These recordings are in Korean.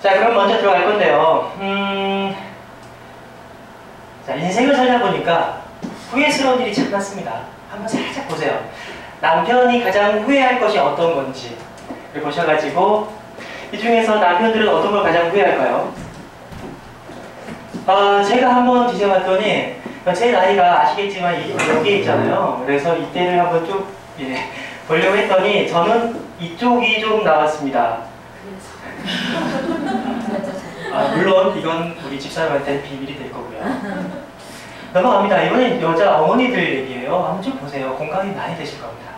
자, 그럼 먼저 들어갈 건데요. 자, 인생을 살다 보니까 후회스러운 일이 참 많습니다. 한번 살짝 보세요. 남편이 가장 후회할 것이 어떤 건지 보셔가지고 이 중에서 남편들은 어떤 걸 가장 후회할까요? 제가 한번 뒤져봤더니 제 나이가 아시겠지만 여기에 있잖아요. 그래서 이때를 한번 쭉 보려고 했더니 저는 이쪽이 좀 나왔습니다. 물론 이건 우리 집사람한테는 비밀이 될 거고요. 넘어갑니다. 이번엔 여자 어머니들 얘기예요. 한번 쭉 보세요. 공감이 많이 되실 겁니다.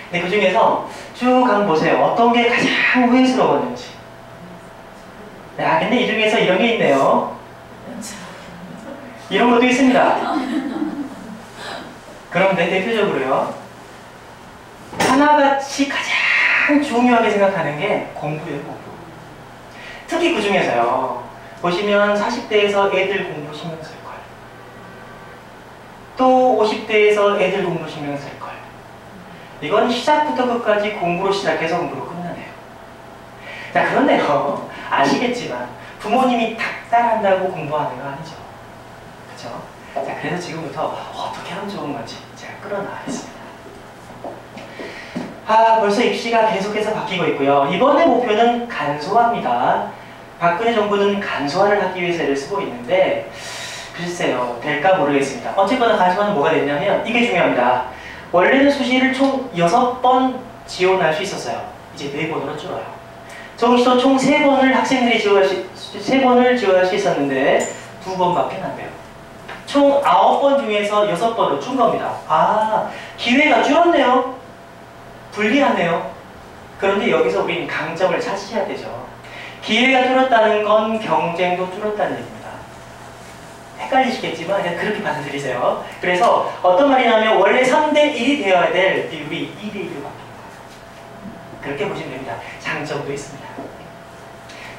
근데 그 중에서 쭉 한번 보세요. 어떤 게 가장 후회스러웠는지. 야, 근데 이 중에서 이런 게 있네요. 이런 것도 있습니다. 그런데 대표적으로요. 하나같이 가장 중요하게 생각하는 게 공부예요, 공부. 특히 그 중에서요. 보시면 40대에서 애들 공부 신경 쓸 걸. 또 50대에서 애들 공부 신경 쓸 걸. 이건 시작부터 끝까지 공부로 시작해서 공부로 끝나네요. 자, 그런데요. 아시겠지만 부모님이 닥달한다고 공부하는 거 아니죠. 그렇죠? 자, 그래서 지금부터 어떻게 하면 좋은 건지 제가 끌어나가겠습니다. 벌써 입시가 계속해서 바뀌고 있고요. 이번에 목표는 간소화입니다. 박근혜 정부는 간소화를 하기 위해서 애를 쓰고 있는데 글쎄요, 될까 모르겠습니다. 어쨌거나 간소화는 뭐가 됐냐면 이게 중요합니다. 원래는 수시를 총 6번 지원할 수 있었어요. 이제 4번으로 줄어요. 정시도 총 3번을 학생들이 지원할 수 있었는데 2번밖에 안 돼요. 총 9번 중에서 6번으로 준 겁니다. 기회가 줄었네요. 불리하네요. 그런데 여기서 우리는 강점을 찾으셔야 되죠. 기회가 줄었다는 건 경쟁도 줄었다는 얘기입니다. 헷갈리시겠지만 그냥 그렇게 받아들이세요. 그래서 어떤 말이냐면 원래 3대1이 되어야 될 비율이 2대1로 바뀝니다. 그렇게 보시면 됩니다. 장점도 있습니다.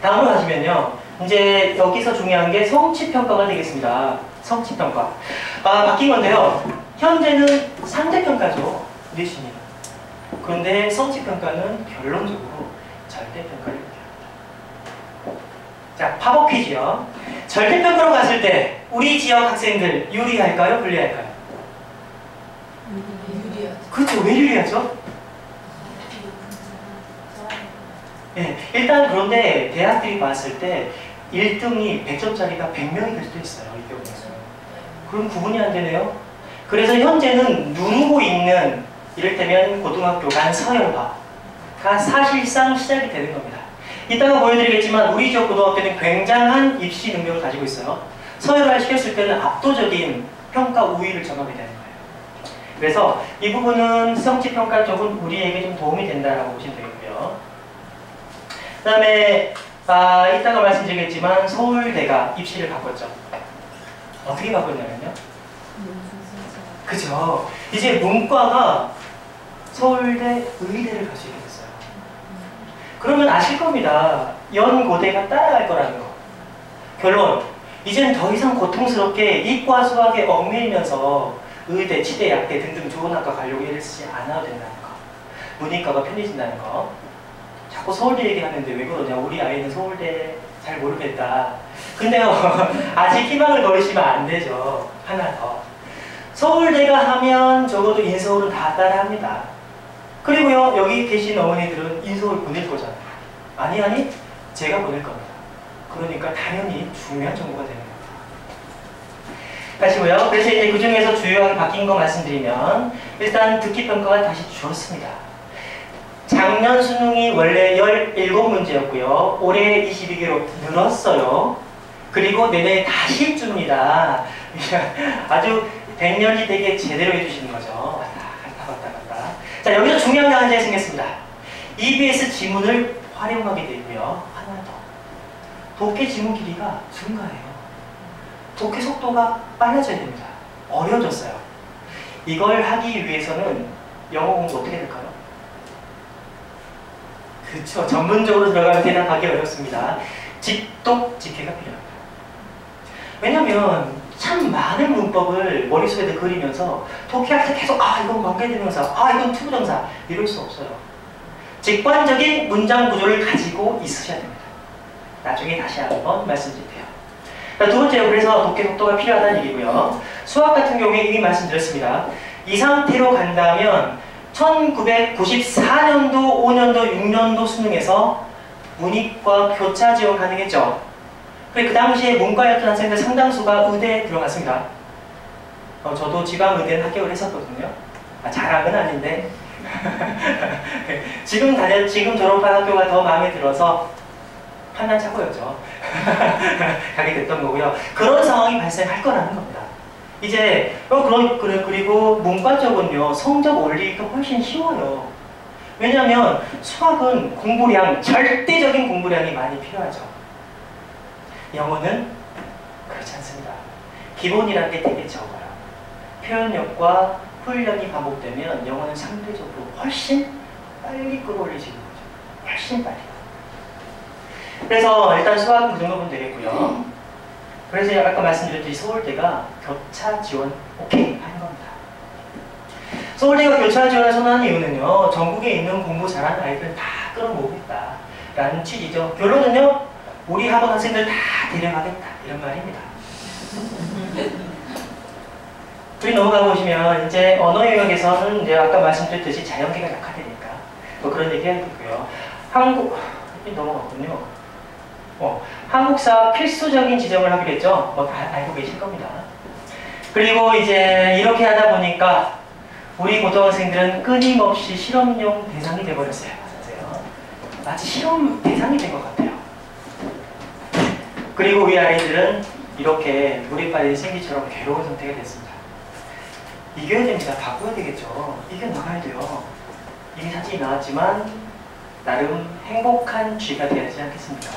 다음으로 가시면요. 이제 여기서 중요한 게 성취평가가 되겠습니다. 성취평가. 바뀐 건데요. 현재는 상대평가죠. 내신이요. 그런데 성취평가는 결론적으로 절대평가를 얘기합니다. 자, 팝업 퀴즈요. 절대평가로 갔을 때 우리 지역 학생들 유리할까요? 불리할까요? 유리하죠. 그렇죠. 왜 유리하죠? 일단 그런데 대학들이 봤을 때 1등이 100점짜리가 100명이 될 수도 있어요. 이 경우에서. 그럼 구분이 안 되네요. 그래서 현재는 누르고 있는 이를테면 고등학교 간 서열화가 사실상 시작이 되는 겁니다. 이따가 보여드리겠지만 우리 지역 고등학교는 굉장한 입시 능력을 가지고 있어요. 서열화를 시켰을 때는 압도적인 평가 우위를 점하게 되는 거예요. 그래서 이 부분은 성취평가 쪽은 우리에게 좀 도움이 된다라고 보시면 되겠고요. 그 다음에 이따가 말씀드리겠지만 서울대가 입시를 바꿨죠. 어떻게 바꿨냐면요. 그죠. 이제 문과가 서울대 의대를 갈 수 있게 됐어요. 그러면 아실 겁니다. 연고대가 따라갈 거라는 거. 결론, 이젠 더 이상 고통스럽게 이과 수학에 얽매이면서 의대, 치대, 약대 등등 좋은 학과 가려고 애를 쓰지 않아도 된다는 거. 문이과가 편해진다는 거. 자꾸 서울대 얘기하는데 왜 그러냐. 우리 아이는 서울대 잘 모르겠다. 근데요, 아직 희망을 버리시면 안 되죠. 하나 더. 서울대가 하면 적어도 인서울은 다 따라합니다. 그리고요, 여기 계신 어머니들은 인서울 보낼 거잖아요. 아니, 제가 보낼 겁니다. 그러니까 당연히 중요한 정보가 되는 겁니다. 가시고요. 그래서 이제 그 중에서 주요하게 바뀐 거 말씀드리면 일단 듣기평가가 다시 줄었습니다. 작년 수능이 원래 17문제였고요. 올해 22개로 늘었어요. 그리고 내년에 다시 줍니다. 아주 백년이 되게 제대로 해주시는 거죠. 왔다. 자, 여기서 중요한 게 하나 생겼습니다. EBS 지문을 활용하게 되고요. 하나 더. 독해 지문 길이가 증가해요. 독해 속도가 빨라져야 됩니다. 어려워졌어요. 이걸 하기 위해서는 영어 공부 어떻게 될까요? 그렇죠. 전문적으로 들어가면 대답하기 어렵습니다. 직독 직해가 필요합니다. 왜냐면 참 많은 문법을 머릿속에 그리면서 독해할 때 계속 이건 관계대명사, 이건 투부정사 이럴 수 없어요. 직관적인 문장 구조를 가지고 있으셔야 됩니다. 나중에 다시 한번 말씀드릴게요. 자, 두 번째로 그래서 독해 속도가 필요하다는 얘기고요. 수학 같은 경우에 이미 말씀드렸습니다. 이 상태로 간다면 1994년도, 5년도, 6년도 수능에서 문이과 교차 지원 가능했죠. 그 당시에 문과였던 학생들 상당수가 의대에 들어갔습니다. 저도 지방의대는 합격을 했었거든요. 자랑은 아닌데 지금 졸업한 학교가 더 마음에 들어서 판단착오였죠. 가게 됐던 거고요. 그런 상황이 발생할 거라는 겁니다. 이제 그리고 문과 쪽은요 성적 올리기가 훨씬 쉬워요. 왜냐하면 수학은 공부량, 절대적인 공부량이 많이 필요하죠. 영어는 그렇지 않습니다. 기본이라는 게 되게 적어요. 표현력과 훈련이 반복되면 영어는 상대적으로 훨씬 빨리 끌어올리시는 거죠. 훨씬 빨리. 그래서 일단 수학은 그 정도면 되겠고요. 그래서 아까 말씀드렸듯이 서울대가 교차 지원 오케이 하는 겁니다. 서울대가 교차 지원을 선언한 이유는요, 전국에 있는 공부 잘하는 아이들 다 끌어모으겠다 라는 취지죠. 결론은요, 우리 학원 학생들 다 데려가겠다 이런 말입니다. 우리 넘어가 보시면 이제 언어 영역에서는 이제 아까 말씀드렸듯이 자연계가 약화되니까 뭐 그런 얘기 해야겠고요. 넘어갔군요. 한국사 필수적인 지점을 하기로 했죠. 뭐 다 알고 계실 겁니다. 그리고 이제 이렇게 하다 보니까 우리 고등학생들은 끊임없이 실험용 대상이 되어버렸어요. 맞으세요? 마치 실험 대상이 된 것 같아요. 그리고 위아이들은 이렇게 물에 빠진 생쥐처럼 괴로운 상태가 됐습니다. 이겨야 됩니다. 바꿔야 되겠죠. 이겨나가야 돼요. 이미 사진이 나왔지만 나름 행복한 쥐가 되어야 되지 않겠습니까?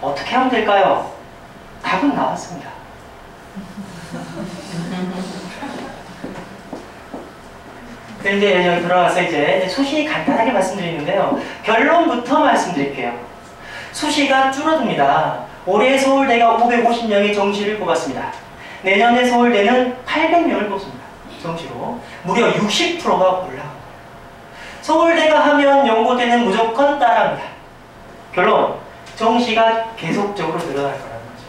어떻게 하면 될까요? 답은 나왔습니다. 이제 여기 들어가서 이제 수시 간단하게 말씀드리는데요. 결론부터 말씀드릴게요. 수시가 줄어듭니다. 올해 서울대가 550명의 정시를 뽑았습니다. 내년에 서울대는 800명을 뽑습니다. 정시로. 무려 60%가 올라갑니다. 서울대가 하면 연고대는 무조건 따라합니다. 결론, 정시가 계속적으로 늘어날 거라는 거죠.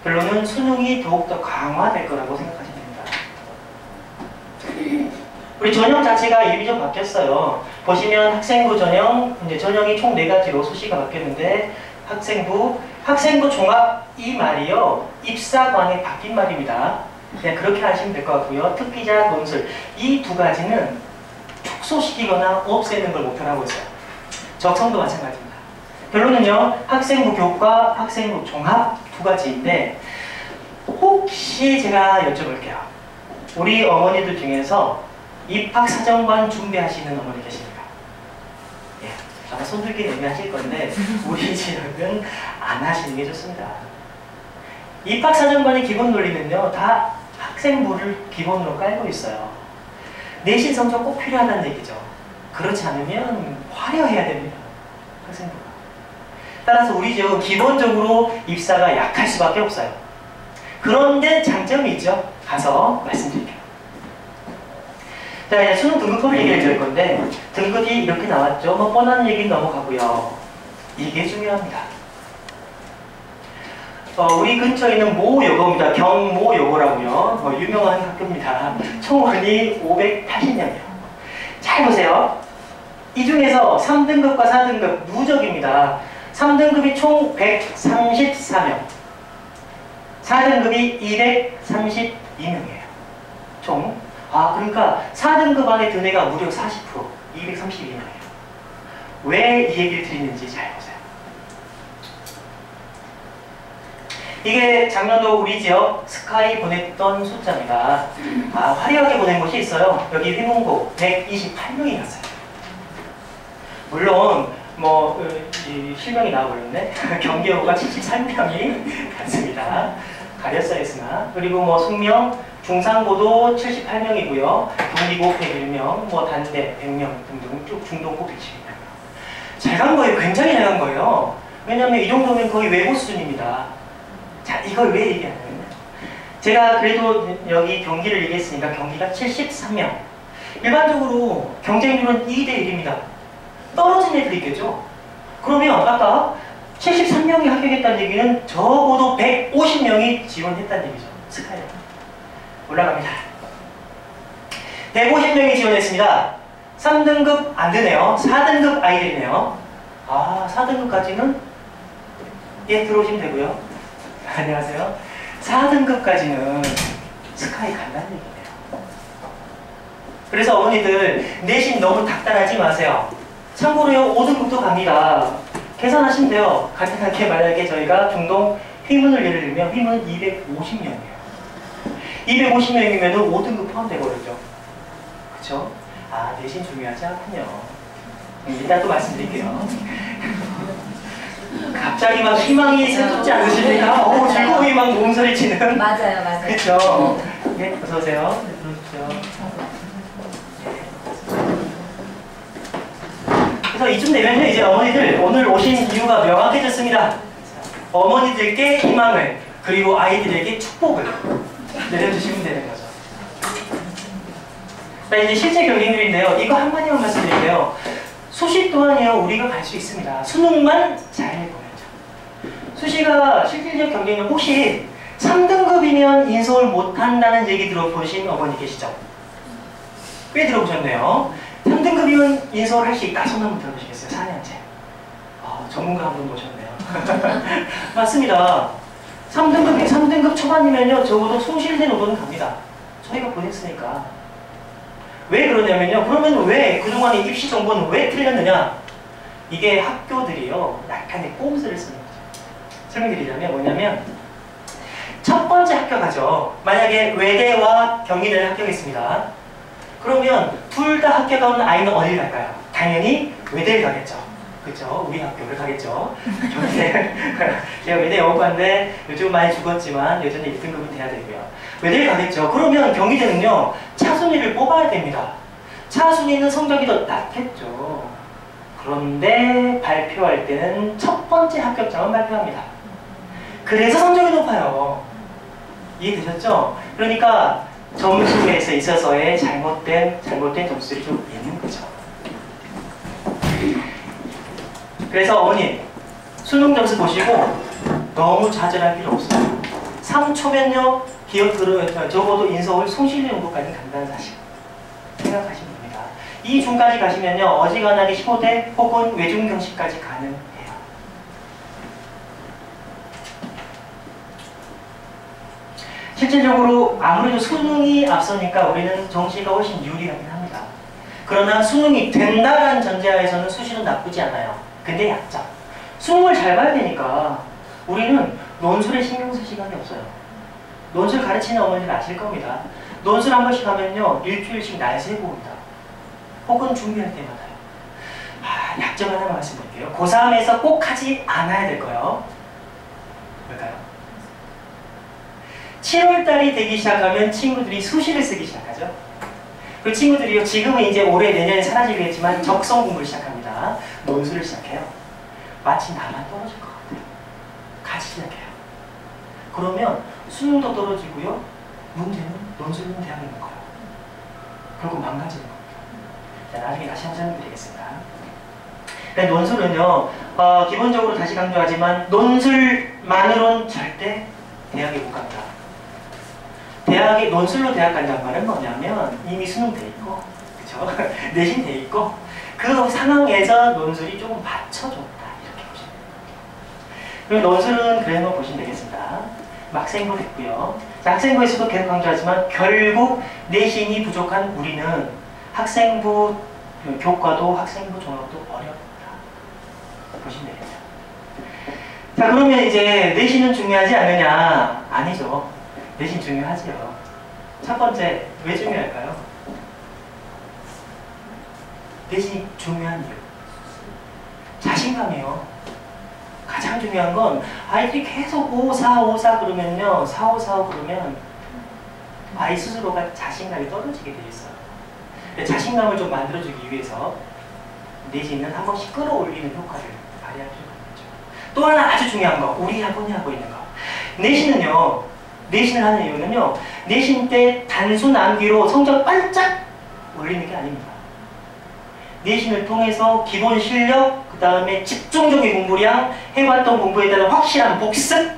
결론은 수능이 더욱더 강화될 거라고 생각하시면 됩니다. 우리 전형 자체가 이름이 좀 바뀌었어요. 보시면 학생부 전형, 이제 전형이 총 4가지로 수시가 바뀌었는데 학생부 종합 이 말이요. 입사관에 바뀐 말입니다. 그냥 그렇게 하시면 될 것 같고요. 특기자, 논술 이 2가지는 축소시키거나 없애는 걸 목표로 하고 있어요. 적성도 마찬가지입니다. 결론은요. 학생부 교과, 학생부 종합 2가지인데 혹시 제가 여쭤볼게요. 우리 어머니들 중에서 입학사정관 준비하시는 어머니 계십니까? 예, 아마 손들기 애매하실 건데 우리 집은 안 하시는 게 좋습니다. 입학사정관의 기본 논리는요. 다 학생부를 기본으로 깔고 있어요. 내신 성적 꼭 필요하다는 얘기죠. 그렇지 않으면 화려해야 됩니다. 학생부가. 따라서 우리 지역은 기본적으로 입사가 약할 수밖에 없어요. 그런데 장점이 있죠. 가서 말씀드릴게요. 자, 이제 수능 등급법을 얘기해 드릴 건데 등급이 이렇게 나왔죠. 뭐 뻔한 얘기는 넘어가고요. 이게 중요합니다. 우리 근처에 있는 모여고입니다. 경모여고라고요. 유명한 학교입니다. 총원이 580명이요. 잘 보세요. 이 중에서 3등급과 4등급 누적입니다. 3등급이 총 134명, 4등급이 232명이에요. 총. 그러니까 4등급 안에 든 애가 무려 40%, 232명이에요. 왜 이 얘기를 드리는지 잘 보세요. 이게 작년도 우리 지역 스카이 보냈던 숫자입니다. 화려하게 보낸 곳이 있어요. 여기 휘문고 128명이 갔어요. 물론 실명이 나와버렸네. 경기여고가 73명이 갔습니다. 가렸어야 했으나. 그리고 숙명, 중상고도 78명이고요. 경기고 101명, 단대 100명 등등 쭉 중동고 170명. 잘 간 거예요. 굉장히 잘 간 거예요. 왜냐하면 이 정도면 거의 외고 수준입니다. 자, 이걸 왜 얘기하냐면 제가 그래도 여기 경기를 얘기했으니까 경기가 73명. 일반적으로 경쟁률은 2대1입니다. 떨어진 애들이 있겠죠. 그러면 아까 73명이 합격했다는 얘기는 적어도 150명이 지원했다는 얘기죠. 스카이 올라갑니다. 150명이 지원했습니다. 3등급 안 되네요. 4등급 아이들이네요. 아, 4등급까지는 예, 들어오시면 되고요. 안녕하세요. 4등급까지는 스카이 간다는 얘기네요. 그래서 어머니들 내신 너무 닥달하지 마세요. 참고로요, 5등급도 갑니다. 계산하시면 돼요. 간단하게 만약에 저희가 중동 휘문을 예를 들면 휘문은 250명이에요. 250명이면 5등급 포함되거든요. 그쵸? 아, 내신 중요하지 않군요. 이따 또 말씀드릴게요. 갑자기 막 희망이 새롭지 않으십니까? 오, 즐거움이 막 몸소리 치는. 맞아요, 맞아요. 그쵸? 네, 어서오세요. 네, 들어오십시오. 그래서 이쯤 되면요, 이제 어머니들 오늘 오신 이유가 명확해졌습니다. 어머니들께 희망을, 그리고 아이들에게 축복을 내려주시면 되는 거죠. 자, 이제 실제 경쟁률인데요. 이거 한마디만 말씀드릴게요. 수시 또한이요, 우리가 갈 수 있습니다. 수능만 잘 보면요. 수시가 실질적 경쟁률, 혹시 3등급이면 인서울 못한다는 얘기 들어보신 어머니 계시죠? 꽤 들어보셨네요. 3등급이면 인서울 할 수 있다. 손 한번 들어보시겠어요? 4년째. 전문가 한 분 모셨네요. 맞습니다. 3등급 초반이면요, 적어도 송실된 오도는 갑니다. 저희가 보냈으니까. 왜 그러냐면요, 그러면 왜 그동안의 입시 정보는 왜 틀렸느냐? 이게 학교들이요, 약간의 꼼수를 쓰는 거죠. 설명드리자면 뭐냐면, 첫 번째 합격하죠. 만약에 외대와 경희대를 합격했습니다. 그러면 둘 다 합격한 아이는 어딜 갈까요? 당연히 외대를 가겠죠. 그렇죠? 우리 학교를 가겠죠. 경희대. 제가 외대 영어과인데 요즘 많이 죽었지만 여전히 1등급은 돼야 되고요. 외대를 가겠죠. 그러면 경희대는요, 차순위를 뽑아야 됩니다. 차순위는 성적이 더 낮겠죠. 그런데 발표할 때는 첫 번째 합격자만 발표합니다. 그래서 성적이 높아요. 이해되셨죠? 그러니까 점수에 있어서의 잘못된 점수들이 좀 있는 거죠. 그래서 어머니, 수능 점수 보시고 너무 좌절할 필요 없어요. 3초면요, 적어도 인서울 송실리 정도까지 간다는 사실 생각하시면 됩니다. 이 중까지 가시면요, 어지간하게 15대 혹은 외중경시까지 가능해요. 실질적으로 아무래도 수능이 앞서니까 우리는 정시가 훨씬 유리하긴 합니다. 그러나 수능이 된다는 전제하에서는 수시는 나쁘지 않아요. 근데 약점. 수능을 잘 봐야 되니까 우리는 논술에 신경 쓸 시간이 없어요. 논술 가르치는 어머니들 아실 겁니다. 논술 한 번씩 하면요, 일주일씩 날 새고 옵니다. 혹은 준비할 때마다요. 약점 하나 말씀드릴게요. 고3에서 꼭 하지 않아야 될 거예요. 뭘까요? 7월달이 되기 시작하면 친구들이 수시를 쓰기 시작하죠. 그 친구들이요, 지금은 이제 올해 내년에 사라지겠지만 적성 공부를 시작합니다. 논술을 시작해요. 마치 나만 떨어질 것 같아요. 같이 시작해요. 그러면 수능도 떨어지고요, 문제는 논술은 대학에 있는 거예요. 결국 망가지는 겁니다. 자, 나중에 다시 한번 설명드리겠습니다. 논술은요, 기본적으로 다시 강조하지만 논술만으로는 절대 대학에 못 갑니다. 대학에 논술로 대학 간다는 말은 뭐냐면 이미 수능 돼 있고, 그쵸? 내신 돼 있고, 그 상황에서 논술이 조금 받쳐줬다, 이렇게 보시면 됩니다. 그리고 논술은 그래서 보시면 되겠습니다. 학생부 됐고요. 자, 학생부에서도 계속 강조하지만 결국 내신이 부족한 우리는 학생부 교과도 학생부 종합도 어렵다, 보시면 되겠죠. 자, 그러면 이제 내신은 중요하지 않느냐? 아니죠. 내신 중요하지요. 첫 번째, 왜 중요할까요? 내신이 중요한 이유. 자신감이요. 가장 중요한 건 아이들이 계속 5454 그러면요, 4545 그러면 아이 스스로가 자신감이 떨어지게 돼 있어요. 자신감을 좀 만들어주기 위해서 내신은 한 번씩 끌어올리는 효과를 발휘할 필요가 있죠. 또 하나 아주 중요한 거, 우리 학원이 하고 있는 거. 내신은요, 내신을 하는 이유는요, 내신 때 단순 암기로 성적 반짝 올리는 게 아닙니다. 내신을 통해서 기본 실력, 그 다음에 집중적인 공부량, 해왔던 공부에 따른 확실한 복습,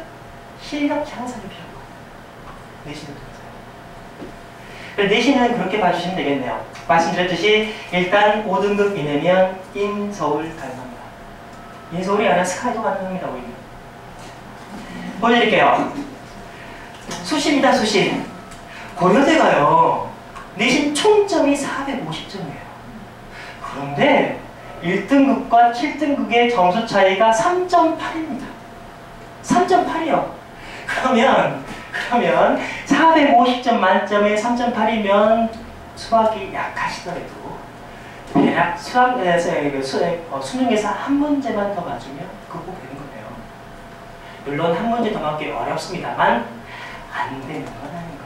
실력 향상이 필요한 거예요. 내신을 통해서요. 내신은 그렇게 봐주시면 되겠네요. 말씀드렸듯이 일단 5등급 이내면 인서울 가능합니다. 인서울이 아니라 스카이도 가능합니다. 우리는. 보여드릴게요. 수시입니다. 수시. 고려대가요. 내신 총점이 450점이에요. 그런데 1등급과 7등급의 점수 차이가 3.8입니다. 3.8이요. 그러면 450점 만점에 3.8이면 수학이 약하시더라도 대략 수능에서 한 문제만 더 맞으면 극복되는 거예요. 물론 한 문제 더 맞기 어렵습니다만 안 되는 건 아닌 거죠.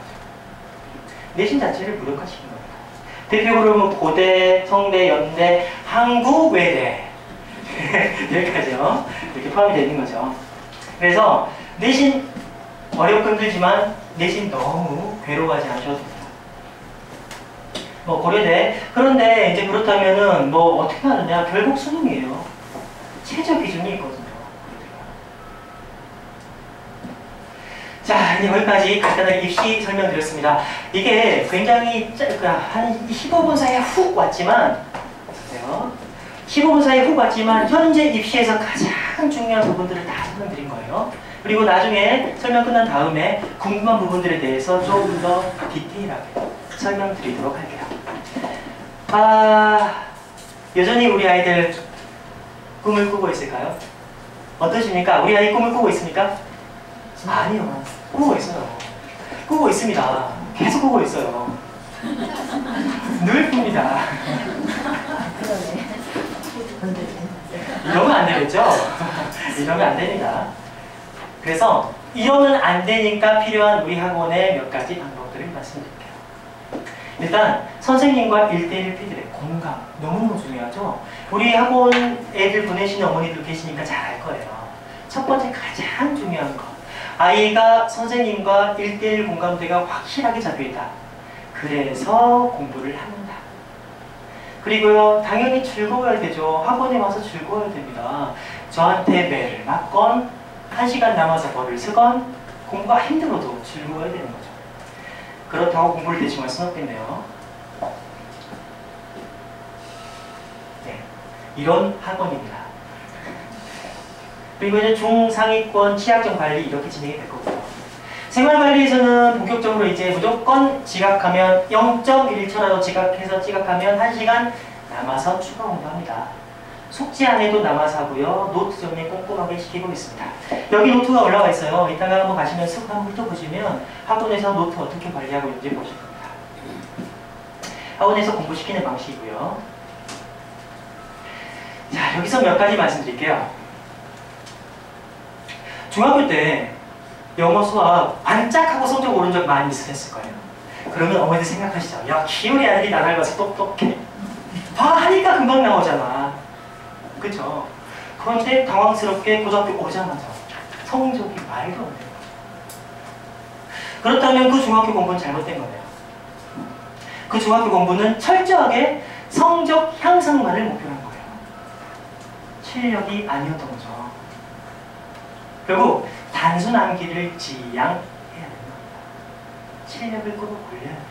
내신 자체를 무력화시킨 겁니다. 대표적으로 뭐 고대, 성대, 연대, 한국, 외대 여기까지요. 이렇게 포함이 되는 거죠. 그래서 내신 어렵고 힘들지만 내신 너무 괴로워하지 않으셔도 됩니다. 뭐 고려대. 그런데 이제 그렇다면은 뭐 어떻게 하느냐? 결국 수능이에요. 최저 기준이 있거든요. 자, 이제 거기까지 간단하게 입시 설명드렸습니다. 이게 굉장히 한 15분 사이에 훅 왔지만, 15분 사이에 훅 왔지만 현재 입시에서 가장 중요한 부분들을 다 설명드린 거예요. 그리고 나중에 설명 끝난 다음에 궁금한 부분들에 대해서 조금 더 디테일하게 설명드리도록 할게요. 여전히 우리 아이들 꿈을 꾸고 있을까요? 어떠십니까? 우리 아이 꿈을 꾸고 있습니까? 아니요. 꾸고 있어요. 꾸고 있습니다. 계속 꾸고 있어요. 늘 꿉니다. 이러면 안 되겠죠? 이러면 안 됩니다. 그래서 이러면 안 되니까 필요한 우리 학원의 몇 가지 방법들을 말씀드릴게요. 일단 선생님과 1대1 피드백, 공감 너무너무 중요하죠. 우리 학원 애들 보내시는 어머니들 계시니까 잘 알 거예요. 첫 번째 가장 중요한 거, 아이가 선생님과 1대1 공감대가 확실하게 잡혀있다. 그래서 공부를 합니다. 그리고요, 당연히 즐거워야 되죠. 학원에 와서 즐거워야 됩니다. 저한테 매를 맞건 1시간 남아서 벌을 쓰건 공부가 힘들어도 즐거워야 되는 거죠. 그렇다고 공부를 대충 할 수는 없겠네요. 네, 이런 학원입니다. 그리고 이제 중상위권 취약점 관리 이렇게 진행이 될 거고요. 생활관리에서는 본격적으로 이제 무조건 지각하면 0.1초라도 지각하면 1시간 남아서 추가 공부합니다. 숙제 안 해도 남아서 하고요. 노트 정리 꼼꼼하게 시키고 있습니다. 여기 노트가 올라와 있어요. 이따가 한번 가시면 쓱 한번 훑어보시면 학원에서 노트 어떻게 관리하고 있는지 보실 겁니다. 학원에서 공부시키는 방식이고요. 자, 여기서 몇 가지 말씀드릴게요. 중학교 때 영어, 수학 반짝하고 성적 오른 적 많이 있으셨을 거예요. 그러면 어머니들 생각하시죠. 야, 기울이 아들이 나를 봐서 똑똑해. 하니까 금방 나오잖아. 그쵸? 그런데 당황스럽게 고등학교 오자마자 성적이 말도 안 되는 거죠. 그렇다면 그 중학교 공부는 잘못된 거네요. 그 중학교 공부는 철저하게 성적 향상만을 목표로 한 거예요. 실력이 아니었던 거죠. 결국 단순 암기를 지양해야 되는 겁니다. 실력을 끌어올려야 됩니다.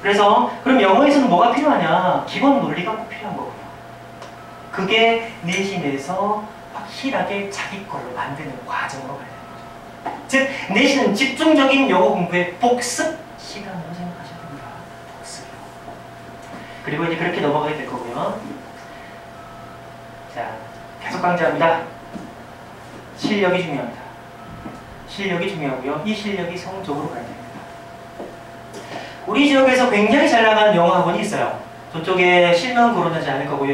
그래서 그럼 영어에서는 뭐가 필요하냐? 기본 논리가 꼭 필요한 거고요. 그게 내신에서 확실하게 자기 걸로 만드는 과정으로 가야 되는 거죠. 즉, 내신은 집중적인 영어 공부의 복습 시간으로 생각하셔야 됩니다. 복습이요. 그리고 이제 그렇게 넘어가게 될 거고요. 자, 계속 강조합니다. 실력이 중요합니다. 실력이 중요하고요. 이 실력이 성적으로 가야 됩니다. 우리 지역에서 굉장히 잘 나가는 영어 학원이 있어요. 저쪽에 실명은 거론하지 않을 거고요.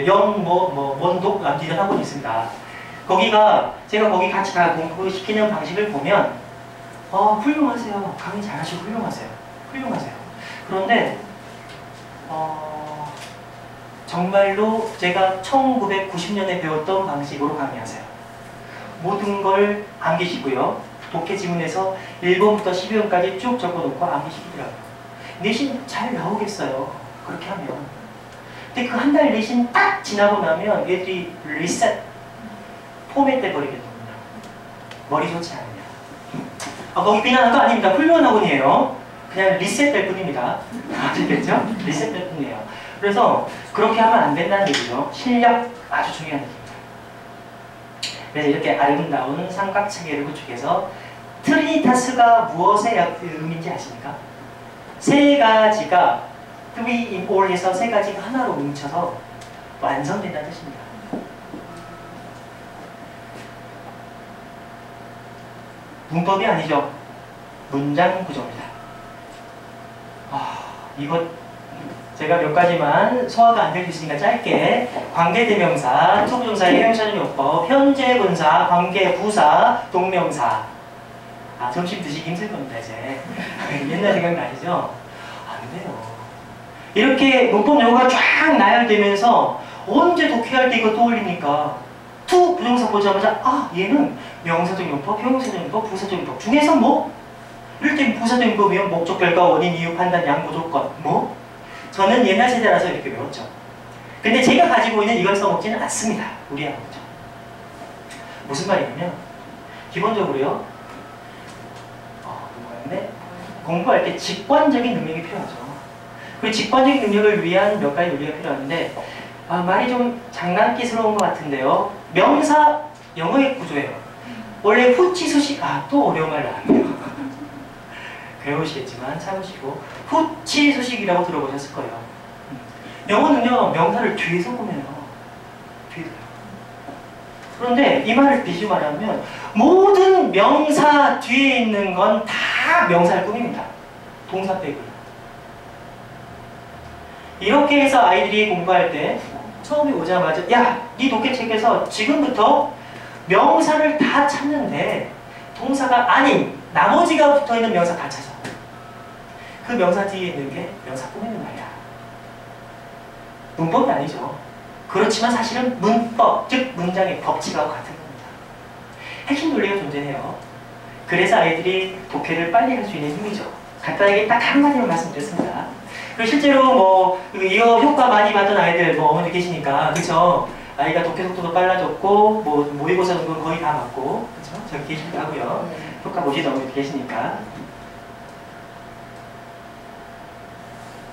원독, 이런 학원이 있습니다. 제가 거기 같이 다 공부시키는 방식을 보면, 훌륭하세요. 강의 잘하시고 훌륭하세요. 그런데, 정말로 제가 1990년에 배웠던 방식으로 강의하세요. 모든 걸 암기시고요. 독해 지문에서 1번부터 12번까지 쭉 적어놓고 암기시키더라고요. 내신 잘 나오겠어요. 그렇게 하면. 근데 그 한 달 리신 딱 지나고 나면 얘들이 리셋, 포맷돼 버리게 됩니다. 머리 좋지 않으냐. 거기 비난한 거 아닙니다. 훌륭한 학원이에요. 그냥 리셋될 뿐입니다. 아시겠죠? 리셋될 뿐이에요. 그래서 그렇게 하면 안 된다는 얘기죠. 실력 아주 중요한 얘기입니다. 그래서 이렇게 아름다운 삼각체계를 구축해서 트리니타스가 무엇의 의미인지 아십니까? 세 가지가 three in all 해서 세 가지가 하나로 뭉쳐서 완성된다는 뜻입니다. 문법이 아니죠. 문장 구조입니다. 이거 제가 몇 가지만 소화가 안 될 수 있으니까 짧게 관계대명사, 투부정사의 형용사전용법, 현재분사, 관계부사, 동명사. 점심 드시기 힘들 겁니다 이제. 옛날 생각나시죠? 안 돼요. 이렇게 문법 용어가 쫙 나열되면서 언제 독해할 때 이거 떠올립니까? 투 부정사 보자마자 얘는 명사적용법, 형용사적용법, 부사적용법 중에서 뭐? 이럴 때 부사적용법이면 목적, 결과, 원인, 이유, 판단, 양보, 조건 뭐? 저는 옛날 세대라서 이렇게 배웠죠. 근데 제가 가지고 있는 이걸 써먹지는 않습니다. 우리 학원이죠. 무슨 말이냐면 기본적으로요. 공부할 때 직관적인 능력이 필요하죠. 그 직관적인 능력을 위한 몇 가지 논리가 필요한데 말이 좀 장난기스러운 것 같은데요. 명사 영어의 구조예요. 원래 후치 수식 또 어려운 말 나왔네요. 배우시겠지만 참으시고 후치 수식이라고 들어보셨을 거예요. 영어는요 명사를 뒤에서 보내요. 뒤에서요. 그런데 이 말을 비주 말하면 모든 명사 뒤에 있는 건 다 명사일 뿐입니다. 동사 빼고요. 이렇게 해서 아이들이 공부할 때 처음에 오자마자 네 독해책에서 지금부터 명사를 다 찾는데 동사가 아닌 나머지가 붙어있는 명사 다 찾아. 그 명사 뒤에 있는 게 명사 꾸미는 말이야. 문법이 아니죠. 그렇지만 사실은 문법, 즉 문장의 법칙하고 같은 겁니다. 핵심 논리가 존재해요. 그래서 아이들이 독해를 빨리 할 수 있는 힘이죠. 간단하게 딱 한마디로 말씀드렸습니다. 그리고 실제로 이거 효과 많이 받은 아이들 어머니 계시니까 그쵸? 아이가 독해 속도도 빨라졌고 모의고사 정도는 거의 다 맞고 그쵸? 저기 계시기도 하고요. 효과 보시는 어머니 계시니까.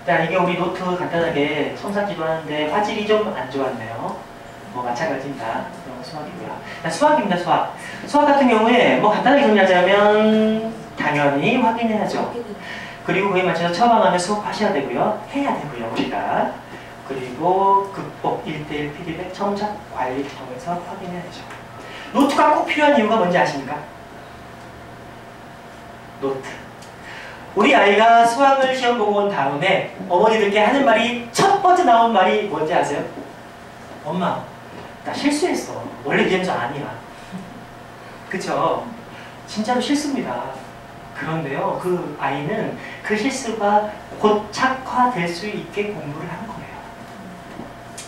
자, 이게 우리 노트 간단하게 손삭지도 하는데 화질이 좀 안 좋았네요. 마찬가지입니다. 수학이고요. 수학입니다. 수학 같은 경우에 간단하게 정리하자면 당연히 확인해야죠. 그리고 그에 맞춰서 처방하면 수업하셔야 되고요. 해야 되고요. 우리가. 그리고 극복 1:1 피드백 첨삭 관리를 통해서 확인해야죠. 노트가 꼭 필요한 이유가 뭔지 아십니까? 노트. 우리 아이가 수학을 시험 보고 온 다음에 어머니들께 하는 말이 첫 번째 나온 말이 뭔지 아세요? 엄마, 나 실수했어. 원래 이 점수 아니야. 그쵸? 진짜로 실수입니다. 그런데요, 그 아이는 그 실수가 고착화될 수 있게 공부를 한 거예요.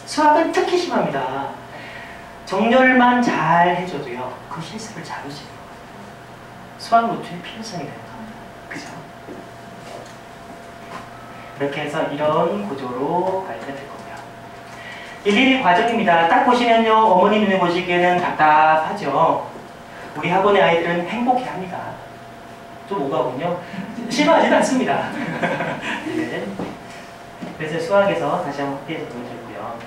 수학은 특히 심합니다. 정렬만 잘 해줘도요, 그 실수를 잡으시는 거예요. 수학 노트의 필요성이 되는 겁니다. 그죠? 이렇게 해서 이런 구조로 관리가 될 거고요. 일일이 과정입니다. 딱 보시면요, 어머니 눈에 보시기에는 답답하죠. 우리 학원의 아이들은 행복해합니다. 좀 오가군요. 싫어하지는 않습니다. 네. 그래서 수학에서 다시 한번 확대해서 보여드렸고요.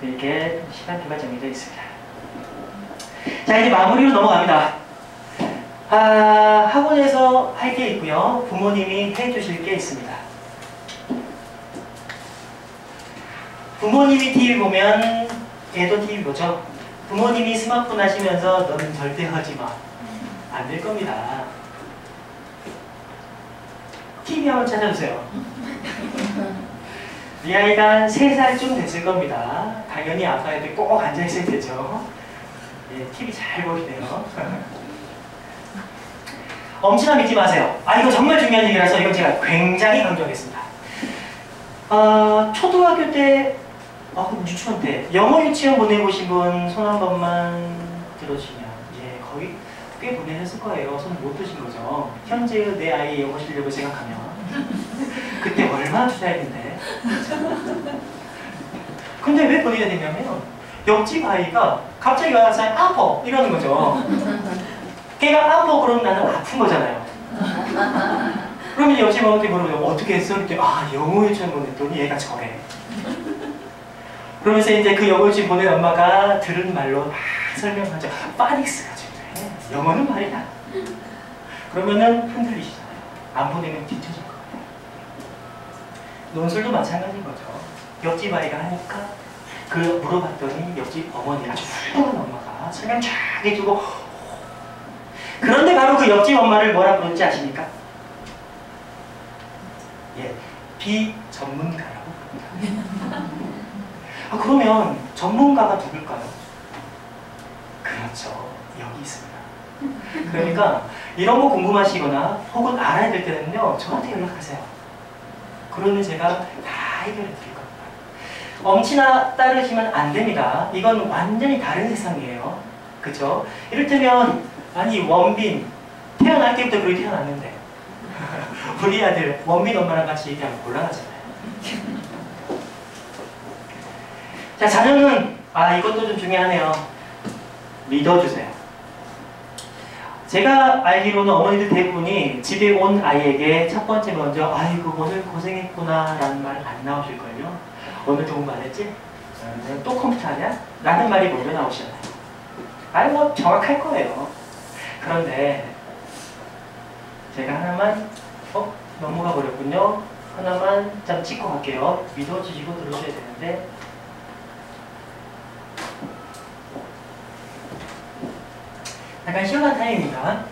이렇게 시간표가 정해져 있습니다. 자, 이제 마무리로 넘어갑니다. 학원에서 할 게 있고요. 부모님이 해주실 게 있습니다. 부모님이 TV 보면 애도 TV 보죠. 부모님이 스마트폰 하시면서 너는 절대 하지 마. 안 될 겁니다. TV 한번 찾아주세요. 이 아이가 3살쯤 됐을 겁니다. 당연히 아빠 옆에 꼭 앉아있어야 되죠. 예, TV 잘 보시네요. 엄친아 믿지 마세요. 이거 정말 중요한 얘기라서 이건 제가 굉장히 강조하겠습니다. 초등학교 때, 유치원 때 영어 유치원 보내보신 분 손 한 번만 들어주시면, 예, 거의 꽤 보내셨을 거예요. 손 못 드신 거죠. 현재의 내 아이의 영어 실력을 생각하면 그때 얼마나 투자했는데. 근데 왜 분리가 되냐면 옆집 아이가 갑자기 와서 아파 이러는 거죠. 걔가 아파 그러면 나는 아픈 거잖아요. 그러면 옆집 엄마한테 물어보면 어떻게 했어? 이렇게 아 영어 유치원 보냈더니 얘가 저래. 그러면서 이제 그 영어 유치원 보낸 엄마가 들은 말로 막 설명하죠. 파닉스가 중요해. 영어는 말이야. 그러면은 흔들리시잖아요. 안 보내면 뒤쳐질 거예요. 논술도 마찬가지인 거죠. 옆집 아이가 하니까 그 물어봤더니 옆집 어머니 아주 훌륭한 엄마가 설명 쫙 해주고 그런데 바로 그 옆집 엄마를 뭐라 부르는지 아십니까? 예, 비전문가라고 부릅니다. 아, 그러면 전문가가 누굴까요? 그렇죠. 여기 있습니다. 그러니까 이런 거 궁금하시거나 혹은 알아야 될 때는요 저한테 연락하세요. 그러면 제가 다 해결해 드릴 겁니다. 엄친아 따르시면 안 됩니다. 이건 완전히 다른 세상이에요. 그쵸? 이를테면 아니 원빈 태어날 때부터 그렇게 태어났는데 우리 아들 원빈 엄마랑 같이 얘기하면 곤란하잖아요. 자, 자녀는 이것도 좀 중요하네요. 믿어주세요. 제가 알기로는 어머니들 대부분이 집에 온 아이에게 첫 번째 먼저 아이고 오늘 고생했구나 라는 말 안 나오실걸요. 오늘 좋은 거 안 했지? 또 컴퓨터 하냐? 라는 말이 먼저 나오시잖아요. 뭐 정확할 거예요. 그런데 제가 하나만 넘어가 버렸군요. 하나만 좀 찍고 갈게요. 믿어주시고 들으셔야 되는데 잠깐 시원한 타임입니다.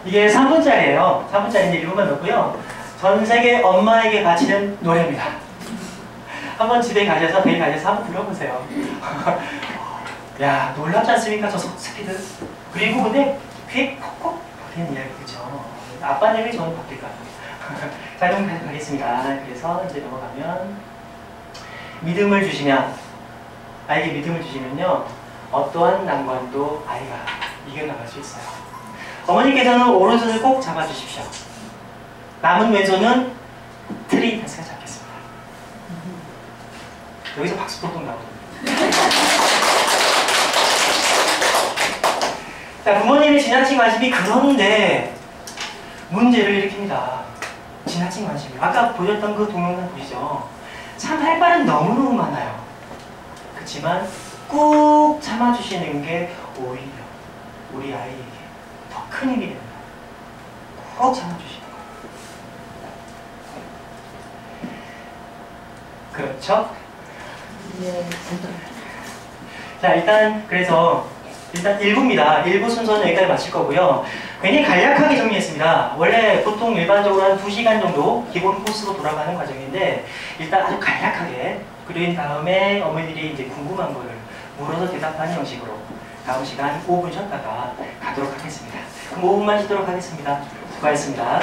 이게 3분짜리예요. 3분짜리인데 1분만 넣고요. 전 세계 엄마에게 바치는 노래입니다. 한번 집에 가셔서 매일 가셔서 한번 불러보세요. 야, 놀랍지 않습니까? 저 스피드. 그리고 근데 귀에 콕콕 박히는 이야기, 그쵸? 아빠님이 저는 바뀔까요? 자, 그럼 가겠습니다. 그래서 이제 넘어가면 믿음을 주시면, 아이에게 믿음을 주시면요 어떠한 난관도 아이가 이겨나갈 수 있어요. 어머니께서는 오른손을 꼭 잡아주십시오. 남은 왼손은 트리타스가 잡겠습니다. 여기서 박수 톡톡 나오거든요. 자, 부모님의 지나친 관심이 그런데 문제를 일으킵니다. 지나친 관심이. 아까 보셨던 그 동영상 보시죠? 참 할 말은 너무너무 많아요. 그렇지만 꾹 참아주시는 게 오히려 우리 아이에게 더 큰 힘이 됩니다. 꼭 참아주시는 거예요. 그렇죠? 네. 자, 일단 1부입니다. 1부 순서는 여기까지 마칠 거고요. 굉장히 간략하게 정리했습니다. 원래 보통 일반적으로 한 2시간 정도 기본 코스로 돌아가는 과정인데 일단 아주 간략하게 그린 다음에 어머니들이 이제 궁금한 거를 물어서 대답하는 형식으로 다음 시간 5분 쉬었다가 가도록 하겠습니다. 그럼 5분만 쉬도록 하겠습니다. 수고하셨습니다.